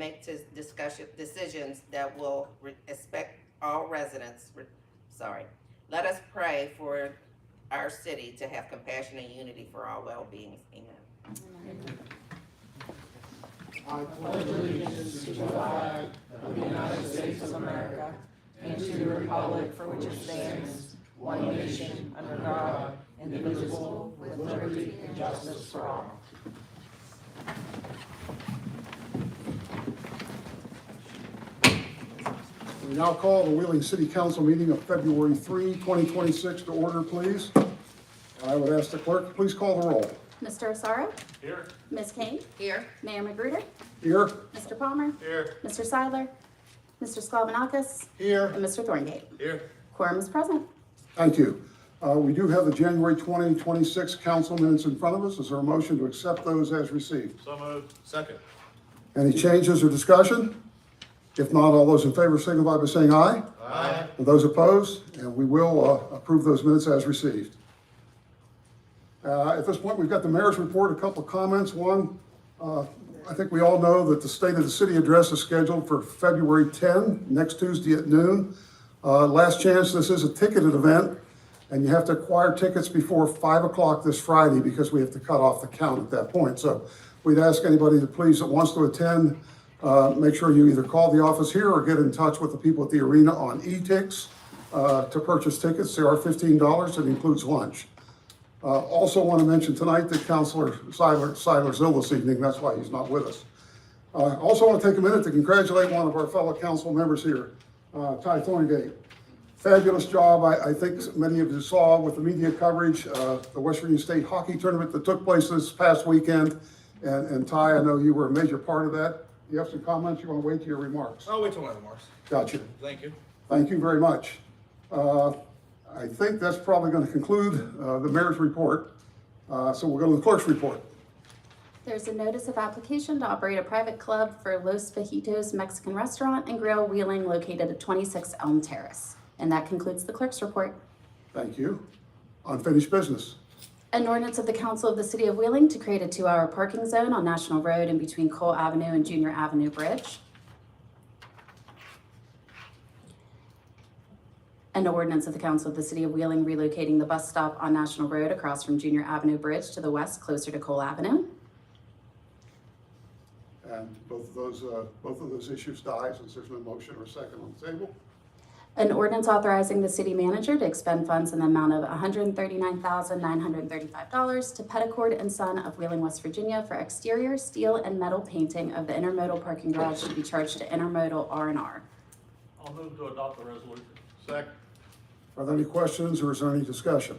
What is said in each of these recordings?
make decisions that will respect all residents. Let us pray for our city to have compassion and unity for all well-being. Amen. I pledge allegiance to the flag of the United States of America and to the republic for which it stands, one nation, under God, indivisible, with liberty and justice for all. We now call the Wheeling City Council meeting of February 3, 2026 to order, please. I would ask the clerk to please call the roll. Mr. Asaro? Here. Ms. Kane? Here. Mayor Magruder? Here. Mr. Palmer? Here. Mr. Seiler? Mr. Sklavonakis? Here. And Mr. Thorngate? Here. Quorum is present. Thank you. We do have the January 2026 council minutes in front of us. Is there a motion to accept those as received? So moved. Second. Any changes or discussion? If not, all those in favor signify by saying aye. Aye. And those opposed, and we will approve those minutes as received. At this point, we've got the mayor's report, a couple of comments. One, I think we all know that the State of the City address is scheduled for February 10, next Tuesday at noon. Last chance, this is a ticketed event, and you have to acquire tickets before 5 o'clock this Friday because we have to cut off the count at that point. So we'd ask anybody that wants to attend, make sure you either call the office here or get in touch with the people at the arena on eTix to purchase tickets. They are $15. It includes lunch. Also want to mention tonight that Councilor Seiler's ill this evening. That's why he's not with us. Also want to take a minute to congratulate one of our fellow council members here, Ty Thorngate. Fabulous job. I think many of you saw with the media coverage, the West Virginia State hockey tournament that took place this past weekend. And Ty, I know you were a major part of that. You have some comments? You want to wait to your remarks? I'll wait till my remarks. Gotcha. Thank you. Thank you very much. I think that's probably going to conclude the mayor's report. So we'll go to the clerk's report. There's a notice of application to operate a private club for Los Fajitos Mexican Restaurant and Grill Wheeling located at 26 Elm Terrace. And that concludes the clerk's report. Thank you. Unfinished business. An ordinance of the Council of the City of Wheeling to create a 2-hour parking zone on National Road in between Cole Avenue and Junior Avenue Bridge. An ordinance of the Council of the City of Wheeling relocating the bus stop on National Road across from Junior Avenue Bridge to the west, closer to Cole Avenue. And both of those issues die since there's no motion or second on the table. An ordinance authorizing the city manager to expend funds in the amount of $139,935 to Petticord and Son of Wheeling, West Virginia for exterior steel and metal painting of the intermodal parking garage to be charged to intermodal R&R. I'll move to adopt the resolution. Second. Are there any questions or is there any discussion?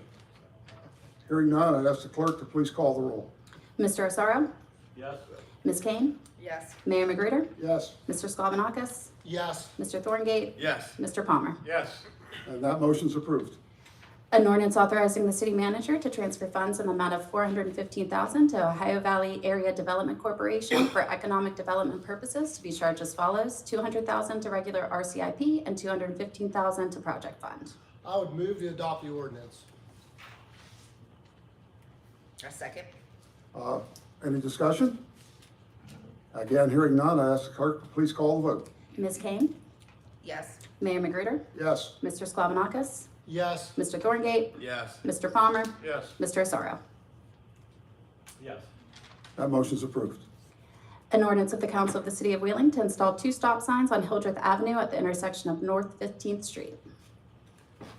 Hearing none, I'd ask the clerk to please call the roll. Mr. Asaro? Yes. Ms. Kane? Yes. Mayor Magruder? Yes. Mr. Sklavonakis? Yes. Mr. Thorngate? Yes. Mr. Palmer? Yes. And that motion's approved. An ordinance authorizing the city manager to transfer funds in the amount of $415,000 to Ohio Valley Area Development Corporation for economic development purposes to be charged as follows: $200,000 to regular RCIP and $215,000 to project fund. I would move to adopt the ordinance. A second. Any discussion? Again, hearing none, I ask the clerk to please call the vote. Ms. Kane? Yes. Mayor Magruder? Yes. Mr. Sklavonakis? Yes. Mr. Thorngate? Yes. Mr. Palmer? Yes. Mr. Asaro? Yes. That motion's approved. An ordinance of the Council of the City of Wheeling to install 2 stop signs on Hildreth Avenue at the intersection of North 15th Street.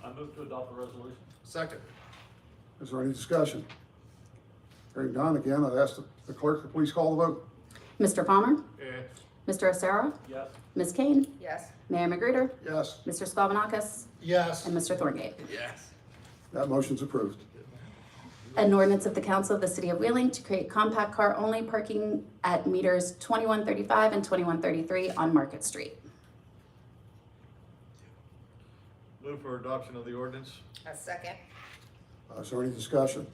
I move to adopt the resolution. Second. Is there any discussion? Hearing none, again, I'd ask the clerk to please call the vote. Mr. Palmer? Yes. Mr. Asaro? Yes. Ms. Kane? Yes. Mayor Magruder? Yes. Mr. Sklavonakis? Yes. And Mr. Thorngate. Yes. That motion's approved. An ordinance of the Council of the City of Wheeling to create compact car only parking at meters 2135 and 2133 on Market Street. Move for adoption of the ordinance. A second. Is there any discussion?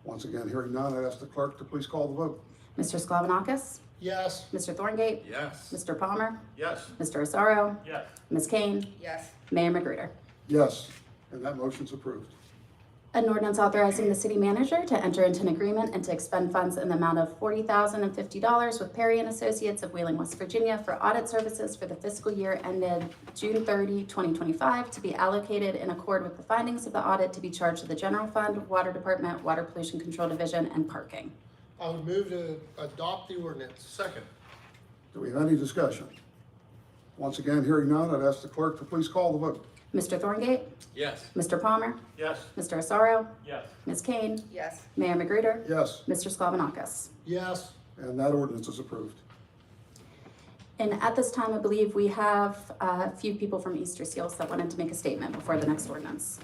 Once again, hearing none, I'd ask the clerk to please call the vote. Mr. Sklavonakis? Yes. Mr. Thorngate? Yes. Mr. Palmer? Yes. Mr. Asaro? Yes. Ms. Kane? Yes. Mayor Magruder? Yes, and that motion's approved. An ordinance authorizing the city manager to enter into an agreement and to expend funds in the amount of $40,050 with Perry and Associates of Wheeling, West Virginia for audit services for the fiscal year ended June 30, 2025, to be allocated in accord with the findings of the audit to be charged to the general fund, water department, water pollution control division, and parking. I would move to adopt the ordinance. Second. Do we have any discussion? Once again, hearing none, I'd ask the clerk to please call the vote. Mr. Thorngate? Yes. Mr. Palmer? Yes. Mr. Asaro? Yes. Ms. Kane? Yes. Mayor Magruder? Yes, Mr. Sklavonakis? Yes. and that ordinance is approved. And at this time, I believe we have a few people from Easter Seals that wanted to make a statement before the next ordinance.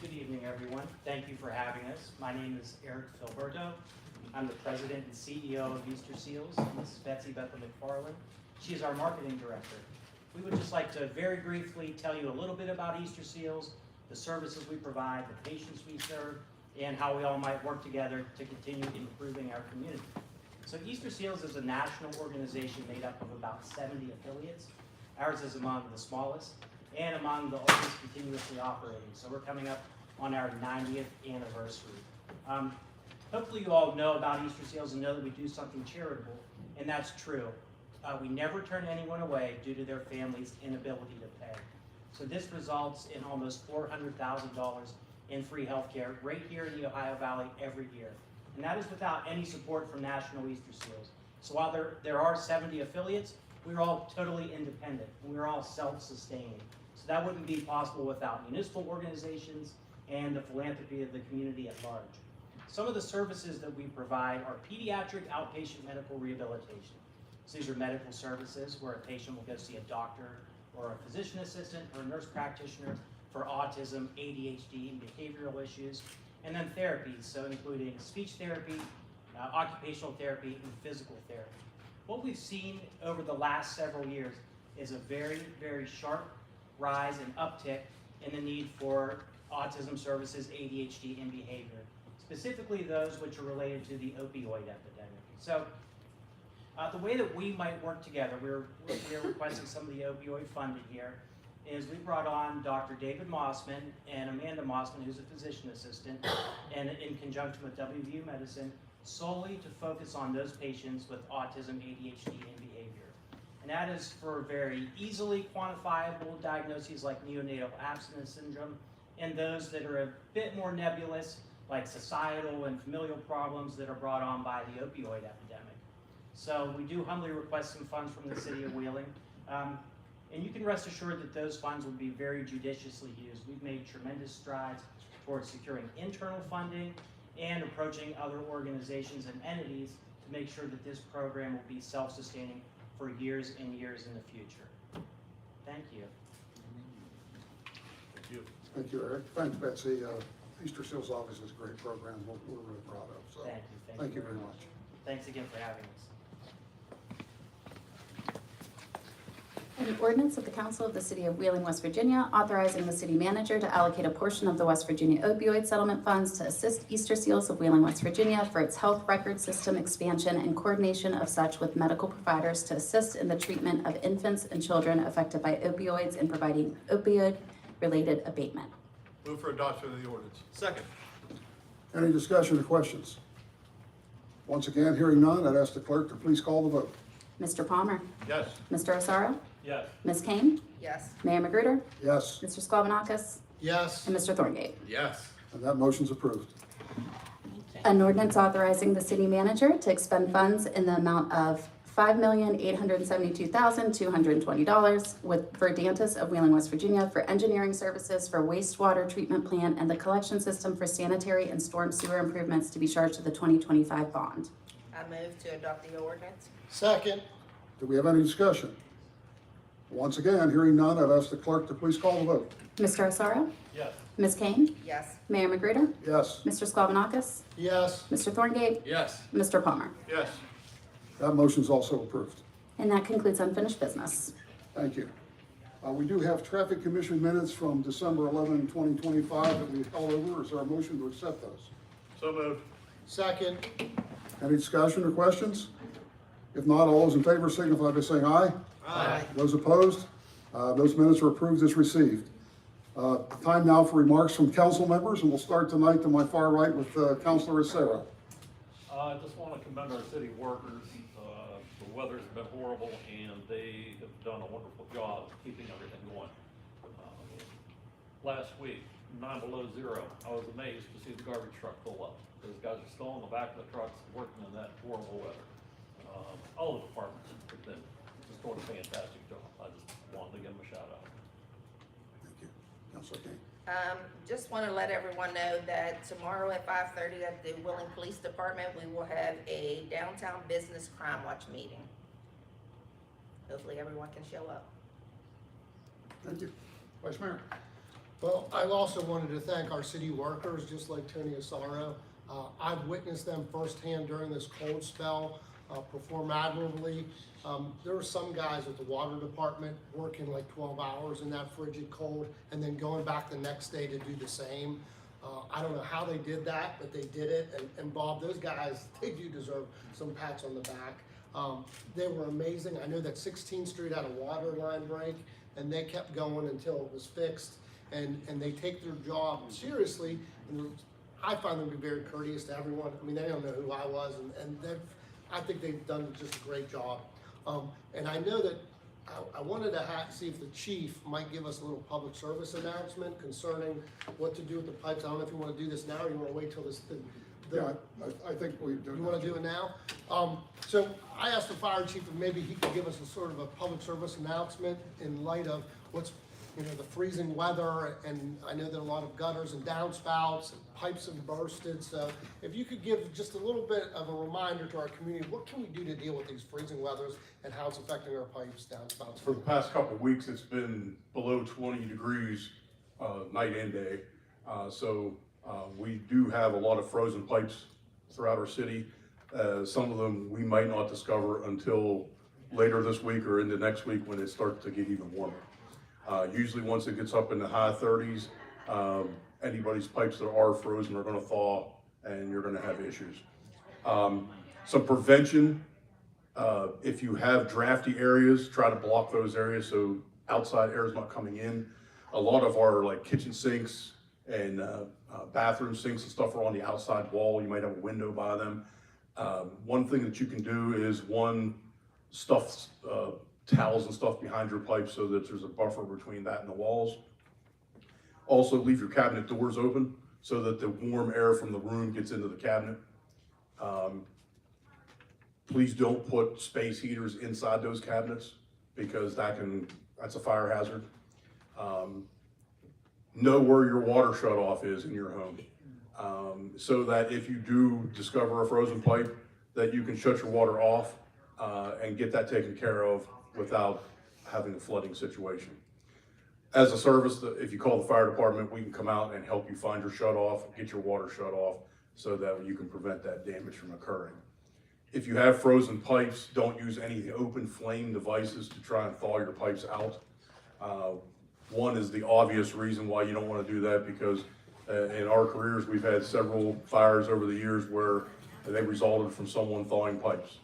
Good evening, everyone. Thank you for having us. My name is Eric Filberto. I'm the president and CEO of Easter Seals. This is Betsy Bethel McFarland. She is our marketing director. We would just like to very briefly tell you a little bit about Easter Seals, the services we provide, the patients we serve, and how we all might work together to continue improving our community. So Easter Seals is a national organization made up of about 70 affiliates. Ours is among the smallest and among the oldest continuously operating. So we're coming up on our 90th anniversary. Hopefully you all know about Easter Seals and know that we do something charitable, and that's true. We never turn anyone away due to their family's inability to pay. So this results in almost $400,000 in free health care right here in the Ohio Valley every year. And that is without any support from National Easter Seals. So while there are 70 affiliates, we're all totally independent, and we're all self-sustaining. So that wouldn't be possible without municipal organizations and the philanthropy of the community at large. Some of the services that we provide are pediatric outpatient medical rehabilitation. So these are medical services where a patient will go see a doctor or a physician assistant or a nurse practitioner for autism, ADHD, and behavioral issues. And then therapies, so including speech therapy, occupational therapy, and physical therapy. What we've seen over the last several years is a very, very sharp rise and uptick in the need for autism services, ADHD, and behavior, specifically those which are related to the opioid epidemic. So the way that we might work together, we're requesting some of the opioid funding here, is we brought on Dr. David Mossman and Amanda Mossman, who's a physician assistant, and in conjunction with WVU Medicine, solely to focus on those patients with autism, ADHD, and behavior. And that is for very easily quantifiable diagnoses like neonatal abstinence syndrome, and those that are a bit more nebulous, like societal and familial problems that are brought on by the opioid epidemic. So we do humbly request some funds from the city of Wheeling. And you can rest assured that those funds will be very judiciously used. We've made tremendous strides towards securing internal funding and approaching other organizations and entities to make sure that this program will be self-sustaining for years and years in the future. Thank you. Thank you. Thank you, Eric. Thanks, Betsy. Easter Seals obviously is a great program we're really proud of, so Thank you. thank you very much. Thanks again for having us. An ordinance of the Council of the City of Wheeling, West Virginia, authorizing the city manager to allocate a portion of the West Virginia opioid settlement funds to assist Easter Seals of Wheeling, West Virginia for its health record system expansion and coordination of such with medical providers to assist in the treatment of infants and children affected by opioids and providing opioid-related abatement. Move for adoption of the ordinance. Second. Any discussion or questions? Once again, hearing none, I'd ask the clerk to please call the vote. Mr. Palmer? Yes. Mr. Asaro? Yes. Ms. Kane? Yes. Mayor Magruder? Yes, Mr. Sklavonakis? Yes. And Mr. Thorngate? Yes. and that motion's approved. An ordinance authorizing the city manager to expend funds in the amount of $5,872,220 with Verdantis of Wheeling, West Virginia for engineering services for wastewater treatment plant and the collection system for sanitary and storm sewer improvements to be charged to the 2025 bond. I move to adopt the ordinance. Second. Do we have any discussion? Once again, hearing none, I'd ask the clerk to please call the vote. Mr. Asaro? Yes. Ms. Kane? Yes. Mayor Magruder? Yes, Mr. Sklavonakis? Yes. Mr. Thorngate? Yes. Mr. Palmer? Yes. that motion's also approved. And that concludes unfinished business. Thank you. We do have traffic commission minutes from December 11, 2025 that we held over. Is there a motion to accept those? So moved. Second. Any discussion or questions? If not, all those in favor signify by saying aye. Aye. Those opposed? Those minutes are approved as received. Time now for remarks from council members, and we'll start tonight to my far right with Councilor Acera. I just want to commend our city workers. The weather's been horrible and they have done a wonderful job keeping everything going. Last week, 9 below zero, I was amazed to see the garbage truck pull up. Those guys are still in the back of the trucks working in that horrible weather. All the departments have been just doing a fantastic job. I just wanted to give them a shout out. Thank you. Councilor King. Just want to let everyone know that tomorrow at 5:30 at the Willing Police Department, we will have a downtown business crime watch meeting. Hopefully everyone can show up. Thank you. Vice Mayor. Well, I also wanted to thank our city workers, just like Tony Asaro. I've witnessed them firsthand during this cold spell, perform admirably. There were some guys at the water department working like 12 hours in that frigid cold and then going back the next day to do the same. I don't know how they did that, but they did it. And Bob, those guys, they do deserve some pats on the back. They were amazing. I know that 16th Street had a water line break and they kept going until it was fixed. And they take their job seriously. And I find them to be very courteous to everyone. I mean, they don't know who I was, and I think they've done just a great job. And I know that I wanted to see if the chief might give us a little public service announcement concerning what to do with the pipes. I don't know if you want to do this now or you want to wait till this. Yeah, I think we do. You want to do it now? So I asked the fire chief if maybe he could give us a sort of a public service announcement in light of what's, the freezing weather, and I know there are a lot of gutters and downspouts, and pipes have bursted, so if you could give just a little bit of a reminder to our community, what can we do to deal with these freezing weathers and how it's affecting our pipes, downspouts? For the past couple of weeks, it's been below 20 degrees night and day. So we do have a lot of frozen pipes throughout our city. Some of them we might not discover until later this week or into next week when it starts to get even warmer. Usually once it gets up in the high 30s, anybody's pipes that are frozen are going to thaw and you're going to have issues. Some prevention, if you have drafty areas, try to block those areas so outside air is not coming in. A lot of our like kitchen sinks and bathroom sinks and stuff are on the outside wall. You might have a window by them. One thing that you can do is stuff towels and stuff behind your pipe so that there's a buffer between that and the walls. Also leave your cabinet doors open so that the warm air from the room gets into the cabinet. Please don't put space heaters inside those cabinets because that's a fire hazard. Know where your water shut off is in your home, so that if you do discover a frozen pipe, that you can shut your water off and get that taken care of without having a flooding situation. As a service, if you call the fire department, we can come out and help you find your shut off, get your water shut off so that you can prevent that damage from occurring. If you have frozen pipes, don't use any open flame devices to try and thaw your pipes out. One is the obvious reason why you don't want to do that because in our careers, we've had several fires over the years where they resulted from someone thawing pipes.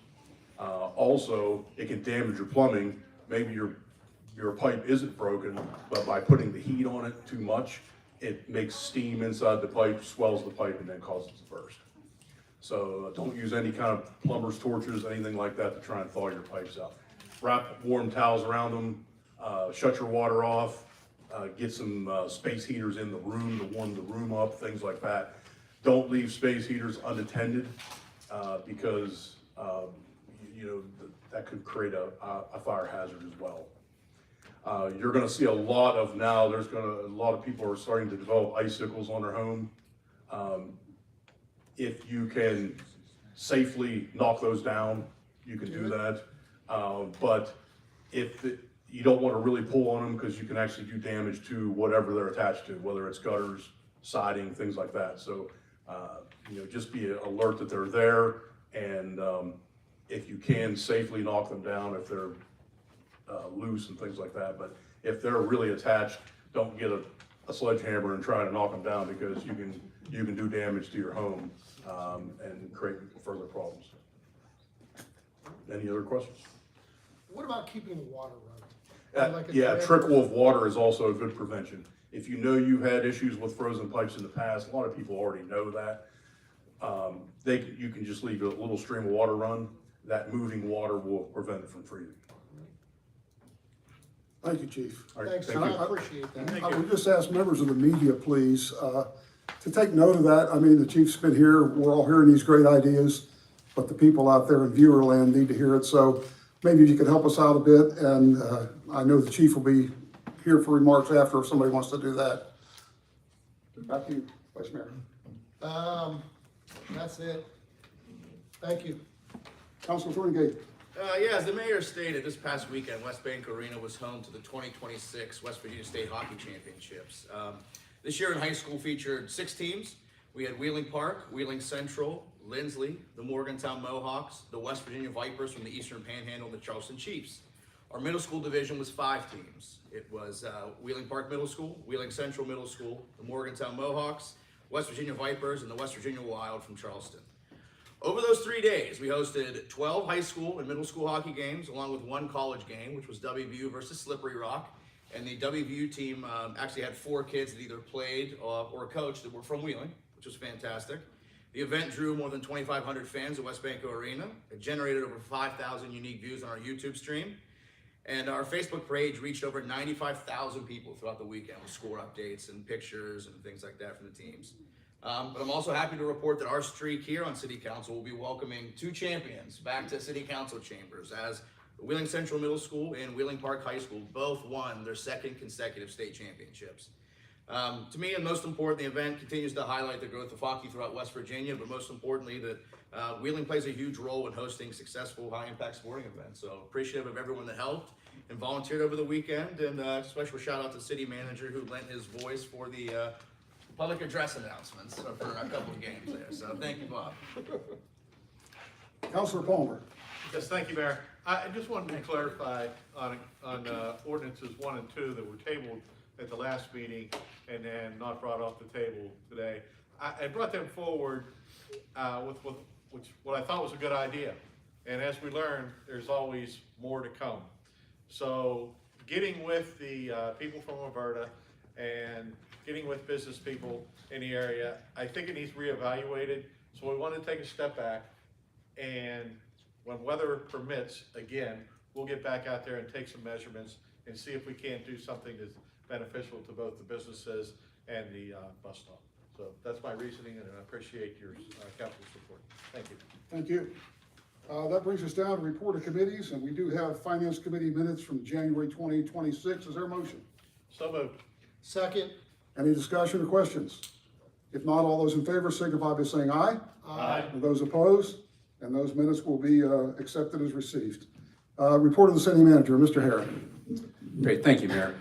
Also, it can damage your plumbing. Maybe your pipe isn't broken, but by putting the heat on it too much, it makes steam inside the pipe, swells the pipe, and then causes it to burst. So don't use any kind of plumber's torches, anything like that to try and thaw your pipes out. Wrap warm towels around them, shut your water off, get some space heaters in the room to warm the room up, things like that. Don't leave space heaters unattended because that could create a fire hazard as well. You're going to see a lot of people are starting to develop icicles on their home. If you can safely knock those down, you can do that. But you don't want to really pull on them because you can actually do damage to whatever they're attached to, whether it's gutters, siding, things like that. So, just be alert that they're there, and if you can safely knock them down if they're loose and things like that. But if they're really attached, don't get a sledgehammer and try to knock them down because you can do damage to your home and create further problems. Any other questions? What about keeping the water running? Like a Yeah, drip? trickle of water is also a good prevention. If you know you've had issues with frozen pipes in the past, a lot of people already know that. You can just leave a little stream of water run. That moving water will prevent it from freezing. Thank you, Chief. All right, Thanks, thank I you. appreciate that. I would just ask members of the media, please, to take note of that. I mean, the chief's been here, we're all hearing these great ideas, but the people out there in viewer land need to hear it. So maybe you could help us out a bit, and I know the chief will be here for remarks after if somebody wants to do that. Back to you, Vice Mayor. That's it. Thank you. Councilman Twingate. Yeah, as the mayor stated, this past weekend, West Bank Arena was home to the 2026 West Virginia State Hockey Championships. This year in high school featured 6 teams. We had Wheeling Park, Wheeling Central, Lindsley, the Morgantown Mohawks, the West Virginia Vipers from the Eastern Panhandle, and the Charleston Chiefs. Our middle school division was 5 teams. It was Wheeling Park Middle School, Wheeling Central Middle School, the Morgantown Mohawks, West Virginia Vipers, and the West Virginia Wild from Charleston. Over those 3 days, we hosted 12 high school and middle school hockey games, along with 1 college game, which was WVU versus Slippery Rock. And the WVU team actually had 4 kids that either played or coached that were from Wheeling, which was fantastic. The event drew more than 2,500 fans at West Banco Arena. It generated over 5,000 unique views on our YouTube stream. And our Facebook page reached over 95,000 people throughout the weekend with score updates and pictures and things like that from the teams. But I'm also happy to report that our streak here on City Council will be welcoming 2 champions back to City Council chambers, as Wheeling Central Middle School and Wheeling Park High School both won their 2nd consecutive state championships. To me, and most important, the event continues to highlight the growth of hockey throughout West Virginia, but most importantly, that Wheeling plays a huge role in hosting successful, high-impact sporting events. So appreciative of everyone that helped and volunteered over the weekend, and special shout out to City Manager who lent his voice for the public address announcements for a couple of games there. So thank you, Bob. Councilor Palmer. Yes, thank you, Mayor. I just wanted to clarify on ordinances 1 and 2 that were tabled at the last meeting and then not brought off the table today. I brought them forward with what I thought was a good idea. And as we learn, there's always more to come. So getting with the people from Alberta and getting with business people in the area, I think it needs reevaluated. So we want to take a step back, and when weather permits, again, we'll get back out there and take some measurements and see if we can't do something that's beneficial to both the businesses and the bus stop. So that's my reasoning, and I appreciate your council support. Thank you. Thank you. That brings us down to report of committees, and we do have Finance Committee minutes from January 2026. Is there a motion? So moved. Second. Any discussion or questions? If not, all those in favor signify by saying aye. Aye. And those opposed, and those minutes will be accepted as received. Report of the city manager, Mr. Herron. Great, thank you, Mayor.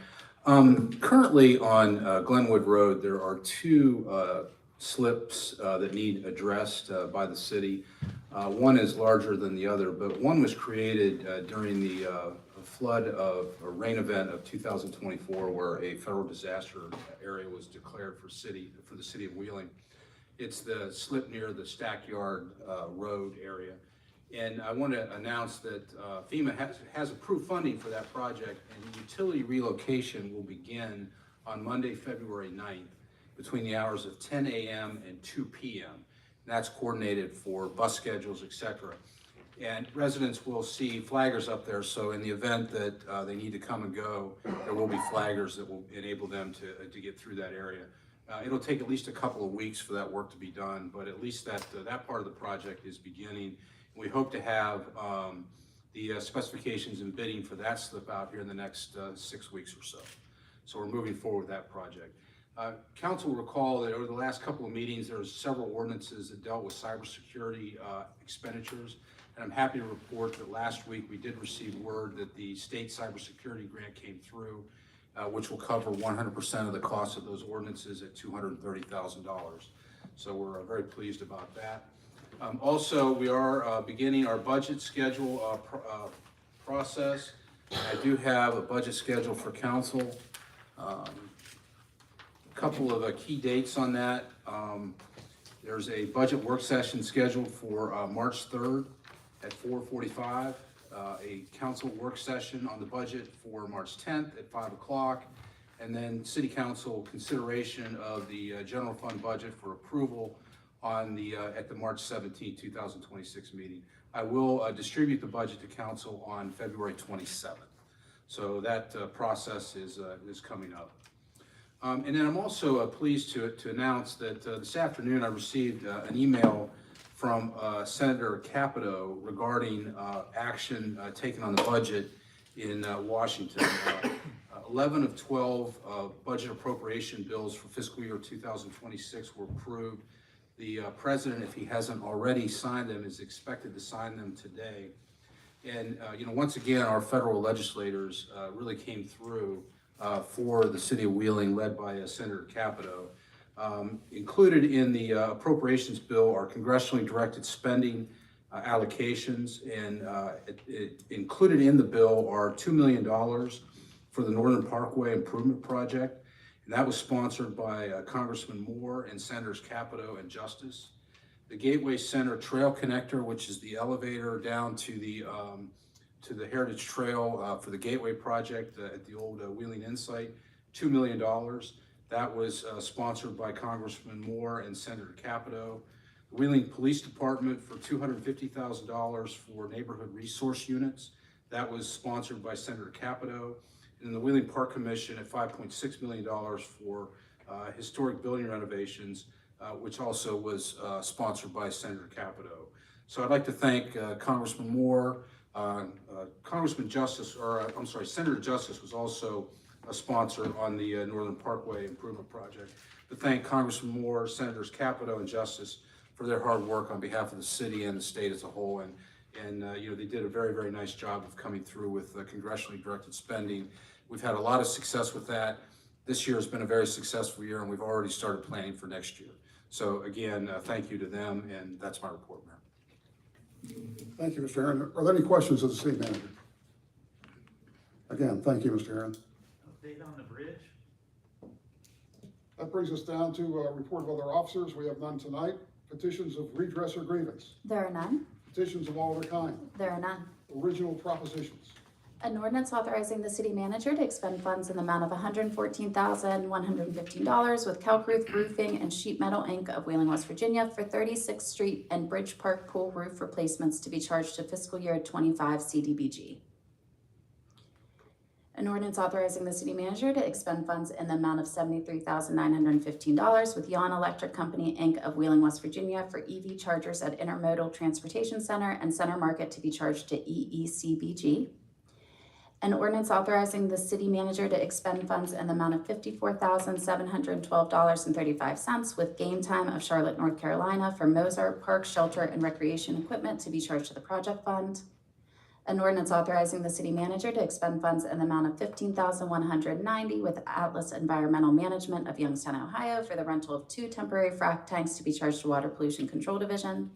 Currently on Glenwood Road, there are 2 slips that need addressed by the city. One is larger than the other, but one was created during the flood of a rain event of 2024, where a federal disaster area was declared for the city of Wheeling. It's the slip near the Stackyard Road area. And I want to announce that FEMA has approved funding for that project, and utility relocation will begin on Monday, February 9th, between the hours of 10 a.m. and 2 p.m. That's coordinated for bus schedules, et cetera. And residents will see flaggers up there, so in the event that they need to come and go, there will be flaggers that will enable them to get through that area. It'll take at least a couple of weeks for that work to be done, but at least that part of the project is beginning. We hope to have the specifications and bidding for that slip out here in the next 6 weeks or so. So we're moving forward with that project. Council will recall that over the last couple of meetings, there were several ordinances that dealt with cybersecurity expenditures. And I'm happy to report that last week we did receive word that the state cybersecurity grant came through, which will cover 100% of the cost of those ordinances at $230,000. So we're very pleased about that. Also, we are beginning our budget schedule process. I do have a budget schedule for council. A couple of key dates on that. There's a budget work session scheduled for March 3rd at 4:45, a council work session on the budget for March 10th at 5 o'clock, and then city council consideration of the general fund budget for approval on at the March 17, 2026 meeting. I will distribute the budget to council on February 27th. So that process is coming up. And then I'm also pleased to announce that this afternoon I received an email from Senator Capito regarding action taken on the budget in Washington. 11 of 12 budget appropriation bills for fiscal year 2026 were approved. The president, if he hasn't already signed them, is expected to sign them today. And, once again, our federal legislators really came through for the city of Wheeling, led by Senator Capito. Included in the appropriations bill are congressionally directed spending allocations, and included in the bill are $2 million for the Northern Parkway Improvement Project. And that was sponsored by Congressman Moore and Senators Capito and Justice. The Gateway Center Trail Connector, which is the elevator down to the Heritage Trail for the Gateway Project at the old Wheeling Insight, $2 million. That was sponsored by Congressman Moore and Senator Capito. The Wheeling Police Department for $250,000 for neighborhood resource units. That was sponsored by Senator Capito. And the Wheeling Park Commission at $5.6 million for historic building renovations, which also was sponsored by Senator Capito. So I'd like to thank Congressman Moore, Senator Justice was also a sponsor on the Northern Parkway Improvement Project. To thank Congressman Moore, Senators Capito and Justice for their hard work on behalf of the city and the state as a whole. And they did a very, very nice job of coming through with congressionally directed spending. We've had a lot of success with that. This year has been a very successful year, and we've already started planning for next year. So again, thank you to them, and that's my report, Mayor. Thank you, Mr. Aaron. Are there any questions of the city manager? Again, thank you, Mr. Aaron. Update on the bridge? That brings us down to a report of other officers. We have none tonight. Petitions of redress or grievance. There are none. Petitions of all other kind. There are none. Original propositions. An ordinance authorizing the city manager to expend funds in the amount of $114,115 with Calcruth Roofing and Sheet Metal Inc. of Wheeling, West Virginia for 36th Street and Bridge Park Pool roof replacements to be charged to fiscal year 25 CDBG. An ordinance authorizing the city manager to expend funds in the amount of $73,915 with Yon Electric Company Inc. of Wheeling, West Virginia for EV chargers at Intermodal Transportation Center and Center Market to be charged to EECBG. An ordinance authorizing the city manager to expend funds in the amount of $54,712.35 with Game Time of Charlotte, North Carolina for Mozart Park Shelter and Recreation Equipment to be charged to the project fund. An ordinance authorizing the city manager to expend funds in the amount of $15,190 with Atlas Environmental Management of Youngstown, Ohio for the rental of 2 temporary frac tanks to be charged to Water Pollution Control Division.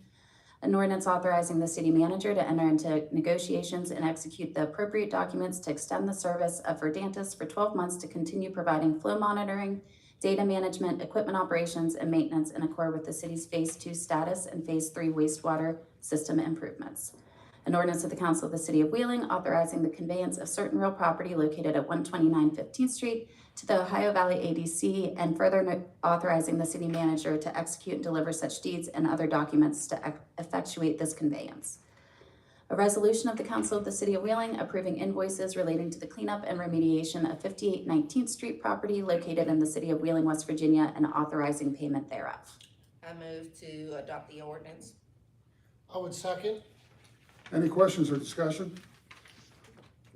An ordinance authorizing the city manager to enter into negotiations and execute the appropriate documents to extend the service of Verdantis for 12 months to continue providing flow monitoring, data management, equipment operations, and maintenance in accord with the city's Phase 2 status and Phase 3 wastewater system improvements. An ordinance of the Council of the City of Wheeling authorizing the conveyance of certain real property located at 129 15th Street to the Ohio Valley ADC, and further authorizing the city manager to execute and deliver such deeds and other documents to effectuate this conveyance. A resolution of the Council of the City of Wheeling approving invoices relating to the cleanup and remediation of 58 19th Street property located in the City of Wheeling, West Virginia, and authorizing payment thereof. I move to adopt the ordinance. I would second. Any questions or discussion?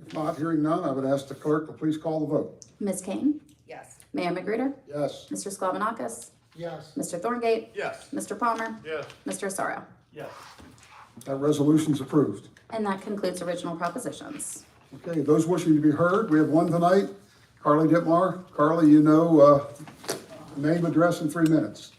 If not, hearing none, I would ask the clerk to please call the vote. Ms. Kane? Yes. Mayor Magruder? Yes. Mr. Sklavonakis? Yes. Mr. Thorngate? Yes. Mr. Palmer? Yes. Mr. Asaro? Yes. That resolution's approved. And that concludes original propositions. Okay, those wishing to be heard, we have one tonight. Carly Ditmar. Carly, name, address in 3 minutes.